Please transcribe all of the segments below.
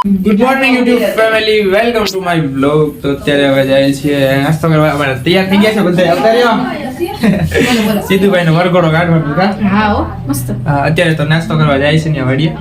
Good morning YouTube family, welcome to my blog. તો અત્યારે હવે જાય છે નાસ્તો કરવા. અમારે તૈયાર થઈ ગયા છે બધા. અત્યારે સીધુભાઈ નો વરઘોડો કાઢવાનો કા. હા હો મસ્ત. અત્યારે તો નાસ્તો કરવા જાય છે ને વાડીએ.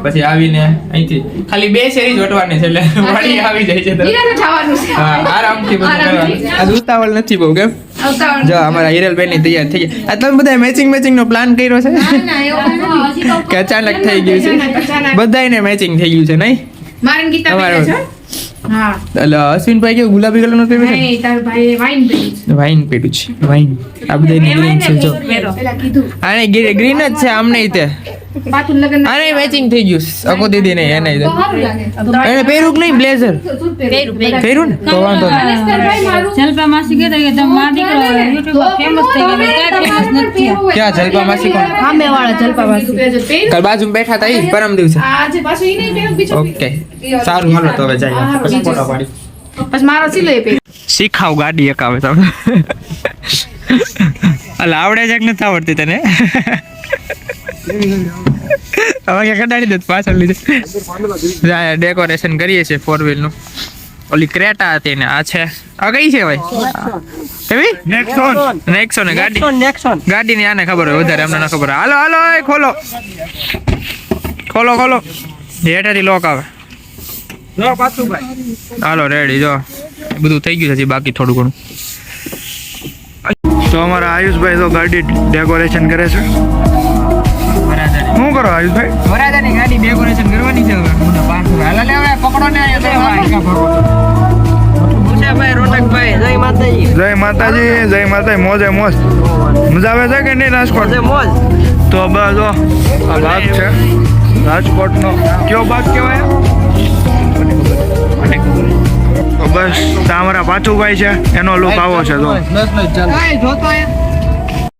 પછી આવીને અહીંથી ખાલી બે શેરી જ વટવાની છે એટલે વાડીએ આવી જાય છે. હીરાને ખાવાનું છે. હા, આરામથી બધું કરવાનું. આ ઉતાવળ નથી બહુ કેમ. જો અમારા હિરલબેન ની તૈયાર થઈ ગયા. આ તમે બધા મેચિંગ નો પ્લાન કર્યો છે કે અચાનક થઈ ગયું છે? બધાયને મેચિંગ થઈ ગયું છે નહીં? મારન ગીતા પહેરે છે. હા એટલે અશ્વિનભાઈ કેવું ગુલાબી કલર નું પહેર્યું છે? નહીં, તાર ભાઈ વાઈન પહેર્યું છે. વાઈન પહેર્યું છે. વાઈન આ બધા ગ્રીન છે. જો પેલા કીધું આને ગ્રીન જ છે. આમને તે પાછું લગન આને મેચિંગ થઈ ગયું. અકો દીદી ને એને તો સારું લાગે. એને પહેર્યું કે નહીં બ્લેઝર? પહેર્યું ને તો વાંધો નહીં. ભાઈ મારું જલપા માસી કહેતા કે તમે મારી દીકરો યુટ્યુબ પર ફેમસ થઈ ગયો. ક્યાં ફેમસ નથી? ક્યાં જલપા માસી કોણ? સામે વાળા જલપા માસી. કાલ બાજુમાં બેઠા હતા ઈ પરમ દિવસે. આજે પાછું ઈ નહીં પહેર્યું, બીજું ઓકે સારું, હાલો તો હવે જઈએ. પછી ફોટો પાડી. પછી મારો સિલો એ પહેર્યો. શીખાવ ગાડી એકાવે તમે. અલા આવડે છે કે નથી આવડતી તને? હવે કે કડાડી દે પાછળ લીધે. ડેકોરેશન કરીએ છીએ 4 વ્હીલ નું. ઓલી ક્રેટા હતી ને આ છે. આ કઈ છે ભાઈ? એવી નેક્સોન ગાડી ની આને ખબર હોય વધારે, અમને ન ખબર હોય. હાલો હાલો એ ખોલો ખોલો હેઠેથી લોક આવે. હાલો રેડી. જો બધું થઈ ગયું છે, બાકી થોડું ઘણું. તો અમારા આયુષભાઈ તો ગાડી ડેકોરેશન કરે છે. શું કરો આયુષભાઈ? વરાજાની ગાડી ડેકોરેશન કરવાની છે હવે. હાલો લે હવે પકડો ને. જય માતાજી. મોજે મોજ. મજા આવે છે કે નહીં રાજકોટ? તો બસ આ ભાગ છે રાજકોટનો. કયો ભાગ કહેવાય? બસ અમારા પાછુભાઈ છે, એનો લુક આવો છે.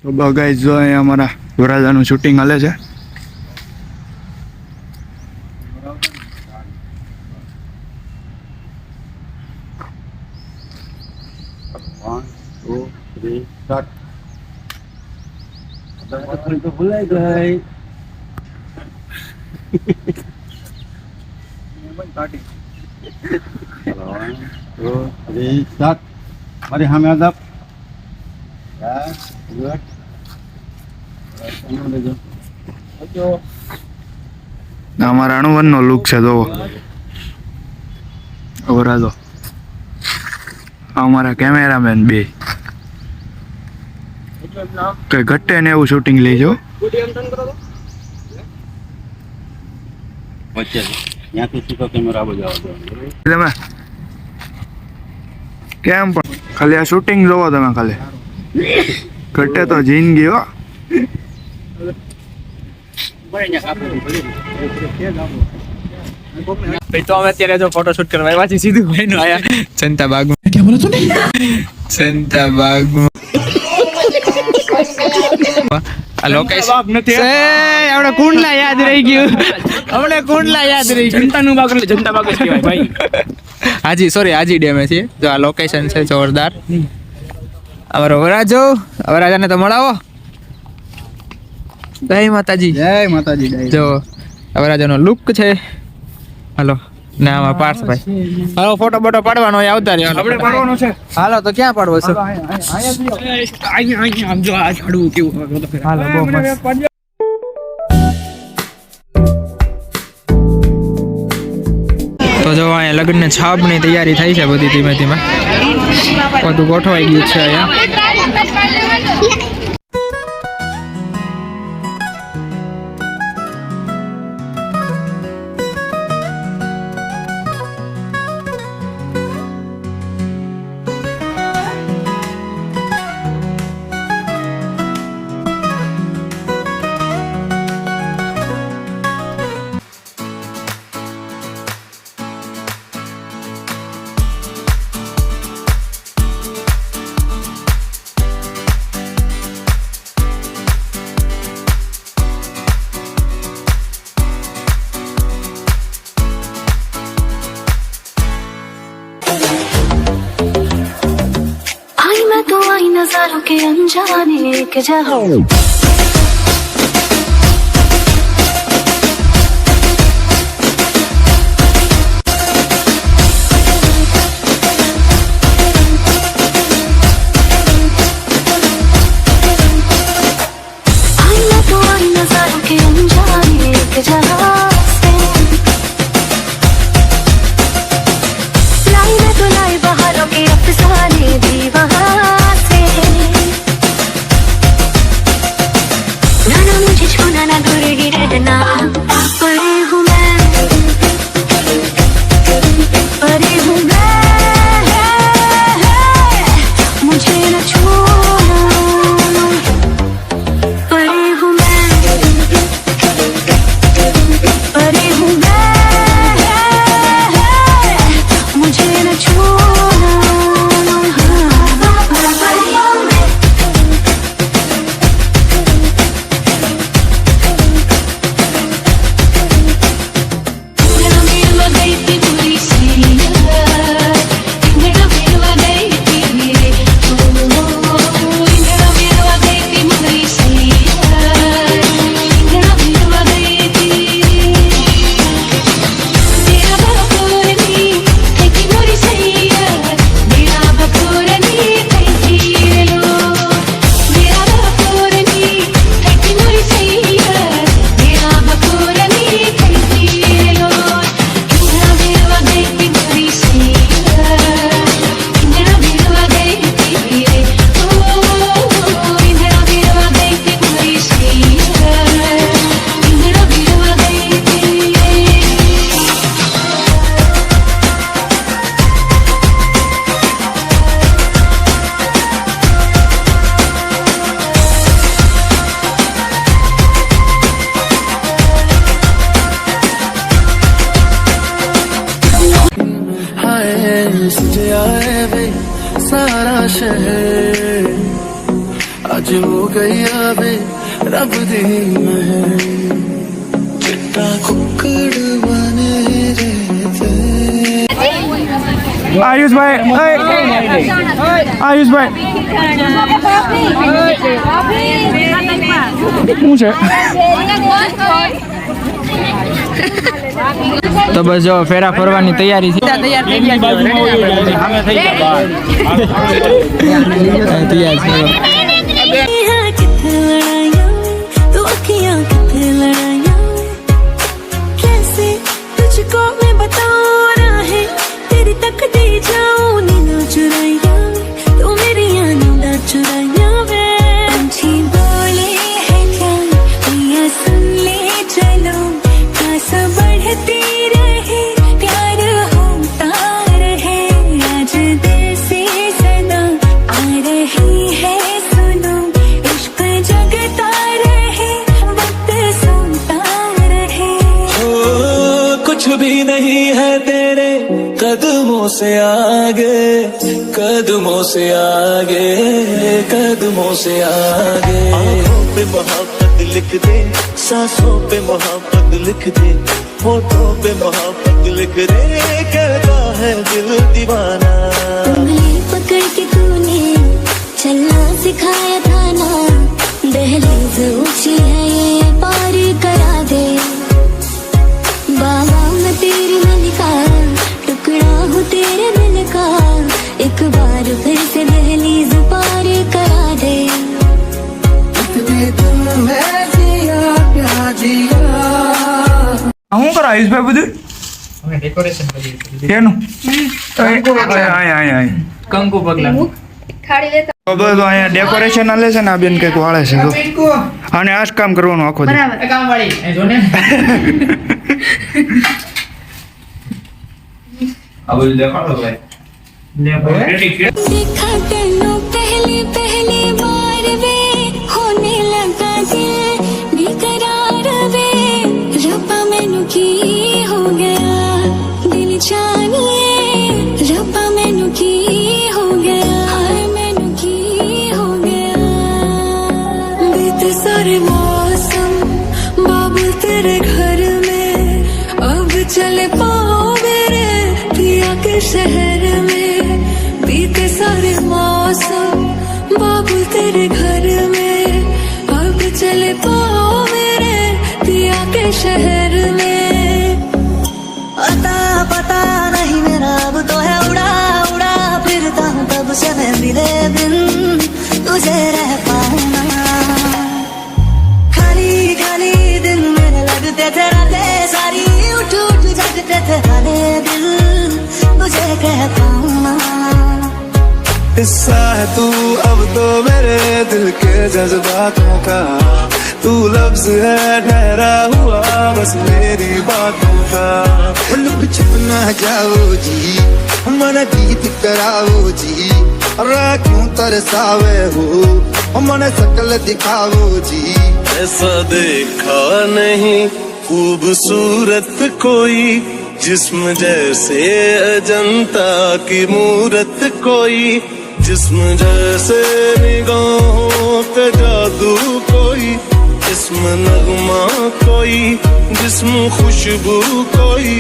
તો બગાઈ જો અહીંયા અમારા વરાજાનું શૂટિંગ હાલે છે. ભૂલાઈ ગઈ. મારી સામે આદપ. અમારા અણુવન નો લુક છે. જોવો વરાજો. અમારા કેમેરામેન બે કઈ ઘટે ને એવું શૂટિંગ લેજો. તમે કેમ પણ ખાલી આ શૂટિંગ જોવો તમે. ખાલી ઘટે તો જિંદગી હો. તો અમે અત્યારે જો ફોટો શૂટ કરવા આવ્યા છીએ. સીધું ભાઈ નો આયા જનતા બાગમાં. ક્યાં બોલો તું? જનતા બાગમાં આ લોકેશન નથી. આપણે કુંડલા યાદ રહી ગયું. જનતાનું બાગ એટલે જનતા બાગ જ કહેવાય ભાઈ. હાજી સોરી હાજી ડેમે છીએ. જો આ લોકેશન છે જોરદાર. અમારો વરાજાને તો મળાવો. જય માતાજી. જો વરાજાનો લુક છે. હાલો ને આમાં પાર્થભાઈ. હાલો ફોટો બોટો પાડવાનો હોય આવતા રહ્યો. આપણે પાડવાનો છે. હાલો તો ક્યાં પાડવો છે? અહીંયા આમ જો આ ઝાડવું કેવું. હાલો બહુ મસ્ત. તો જો અહીંયા લગ્ન છાપની તૈયારી થઈ છે બધી. ધીમે ધીમે બધું ગોઠવાઈ ગયું છે અહીંયા. नजारों के अनजाने के जहाँ। रहे अज हो गई आवे रब दी महर चिट्टा कुकड़ बने रहते आयुष भाई आयुष भाई શું છે તો બસ જો ફેરા ફરવાની તૈયારી છે તૈયાર છે तो अखियां कितने लड़ाइयां कैसे तुझको मैं बताऊं राहें तेरी तक दे जाऊं नींद चुराइयां तू मेरी नींद चुराइयां वे पंछी बोले है क्या पिया सुन ले चलो खास बढ़ती रहे प्यार होता रहे आज दिल से सदा आ रही है सुनो इश्क जगता रहे वक्त सुनता रहे कुछ भी नहीं है तेरे कदमों से आगे कदमों से आगे कदमों से आगे आँखों पे मोहब्बत लिख दे सांसों पे मोहब्बत लिख दे होठों पे मोहब्बत लिख दे कहता है दिल दीवाना उंगली पकड़ के तूने चलना सिखाया था ना दहलीज ऊंची है ये पार करा दे बाबा मैं तेरी मलिका टुकड़ा हूँ तेरे दिल का एक बार फिर से दहलीज पार करा दे इतने दिल में जिया प्यार जिया શું કરો આયુષભાઈ બધું અમે ડેકોરેશન કરીએ છીએ કેનું કંકુ પગલા ખાડી લેતા તો બધું અહીંયા ડેકોરેશન હાલે છે ને આ બેન કંઈક વાળે છે તો અને આ જ કામ કરવાનું આખો દી બરાબર કામ વાળી જો ને આ બધું દેખાડો ભાઈ देखा तेनू पहली पहली बार वे होने लगा दिल बेकरार वे रब्बा मैनू की हो गया दिल जानिए रब्बा मैनू की हो गया हाय मैनू की हो गया बीते सारे मौसम बाबू तेरे घर में अब चले पाओ मेरे पिया के शहर में बीते सारे मौसम बाबू तेरे घर में अब चले पाओ मेरे पिया के शहर में अता पता नहीं मेरा अब तो है उड़ा उड़ा फिरता हूँ तब से मैं मिले बिन तुझे रह पाऊँ ना खाली खाली दिन मेरे लगते थे रातें सारी उठ उठ जगते थे खाली दिल तुझे कह पाऊँ ना हिस्सा है तू अब तो मेरे दिल के जज्बातों का तू लफ्ज है ठहरा हुआ बस मेरी बातों का लुक छुपना जाओ जी मन गीत कराओ जी अरे क्यों तरसावे हो मन शकल दिखाओ जी ऐसा देखा नहीं खूबसूरत कोई जिस्म जैसे अजंता की मूरत कोई जिस्म जैसे निगाहों पे जादू कोई जिस्म नगमा कोई जिस्म खुशबू कोई